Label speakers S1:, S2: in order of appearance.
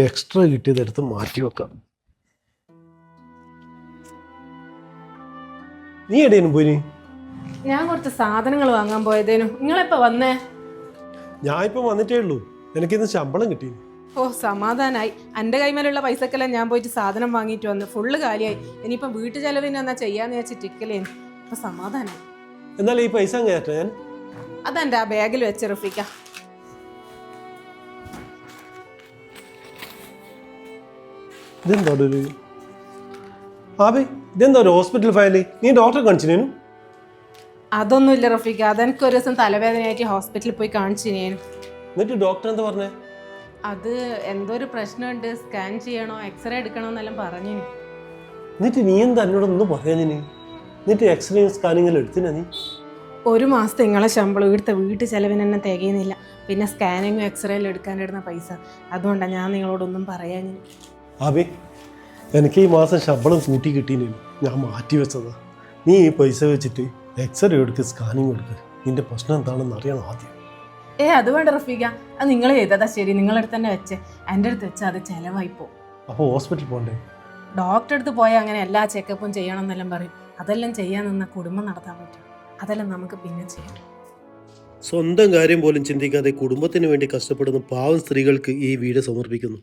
S1: Extra കിട്ടിയതെടുത്ത് മാറ്റി വെക്കാം. നീ എവിടെയും പോയി?
S2: ഞാൻ കുറച്ച് സാധനങ്ങൾ വാങ്ങാൻ പോയതേനു. നിങ്ങളെപ്പോ വന്നേ?
S1: ഞാൻ ഇപ്പൊ വന്നിട്ടേ ഉള്ളൂ. എനിക്കിന്ന് ശമ്പളം കിട്ടി.
S2: ഓ സമാധാനായി. എൻ്റെ കൈമേലുള്ള പൈസക്കെല്ലാം ഞാൻ പോയിട്ട് സാധനം വാങ്ങിയിട്ട് വന്നു. ഫുള്ള് കാലിയായി. ഇനിയിപ്പം വീട്ടു ചെലവിന് എന്നാ ചെയ്യാന്ന് വെച്ചിട്ട് ഇരിക്കലേന്. ഇപ്പൊ സമാധാനായി.
S1: എന്നാൽ ഈ പൈസ അങ്ങേറ്റ ഞാൻ
S2: അതെൻ്റെ ആ ബാഗിൽ വെച്ച് റഫീക്ക.
S1: ഇതെന്താ ആബി, ഇതെന്താ ഒരു ഹോസ്പിറ്റൽ ഫയല്? നീ ഡോക്ടറെ കാണിച്ചിനു?
S2: അതൊന്നുമില്ല റഫീക്ക, അതെനിക്ക് ഒരു ദിവസം തലവേദനയായിട്ട് ഹോസ്പിറ്റലിൽ പോയി കാണിച്ചിനു.
S1: എന്നിട്ട് ഡോക്ടർ എന്താ പറഞ്ഞേ?
S2: അത് എന്തോ ഒരു പ്രശ്നമുണ്ട്, സ്കാൻ ചെയ്യണോ എക്സ്റേ എടുക്കണോ എന്നെല്ലാം പറഞ്ഞു.
S1: എന്നിട്ട് നീ എന്താ എന്നോടൊന്നും പറയാനിന്? എന്നിട്ട് എക്സ്റേയും സ്കാനിങ്ങെല്ലാം എടുത്തിനാ നീ?
S2: ഒരു മാസത്തെ നിങ്ങളെ ശമ്പളം ഇവിടുത്തെ വീട്ടു ചെലവിന് തന്നെ തികയുന്നില്ല. പിന്നെ സ്കാനിങ്ങും എക്സ്റേയിലും എടുക്കാനിടുന്ന പൈസ. അതുകൊണ്ടാണ് ഞാൻ നിങ്ങളോടൊന്നും പറയാൻ.
S1: ആബി, എനിക്ക് ഈ മാസം ശമ്പളം കൂട്ടി കിട്ടീനു. ഞാൻ മാറ്റി വെച്ചതാ. നീ ഈ പൈസ വെച്ചിട്ട് എക്സ്റേ എടുക്ക്, സ്കാനിങ് എടുക്ക്. നിന്റെ പ്രശ്നം എന്താണെന്ന് അറിയണം ആദ്യം.
S2: അത് വേണ്ട റഫീക, അത് നിങ്ങൾ ചെയ്തതാ ശരി. നിങ്ങളടുത്ത് തന്നെ വെച്ചേ. എൻ്റെ അടുത്ത് വെച്ചാൽ അത് ചിലവായിപ്പോ.
S1: അപ്പോൾ ഹോസ്പിറ്റലിൽ പോകണ്ടേ?
S2: ഡോക്ടറെ അടുത്ത് പോയാൽ അങ്ങനെ എല്ലാ ചെക്കപ്പും ചെയ്യണം എന്നെല്ലാം പറയും. അതെല്ലാം ചെയ്യാൻ നിന്ന കുടുംബം നടത്താൻ പറ്റും. അതെല്ലാം നമുക്ക് പിന്നെ ചെയ്യാം.
S1: സ്വന്തം കാര്യം പോലും ചിന്തിക്കാതെ കുടുംബത്തിന് വേണ്ടി കഷ്ടപ്പെടുന്ന പാവം സ്ത്രീകൾക്ക് ഈ വീട് സമർപ്പിക്കുന്നു.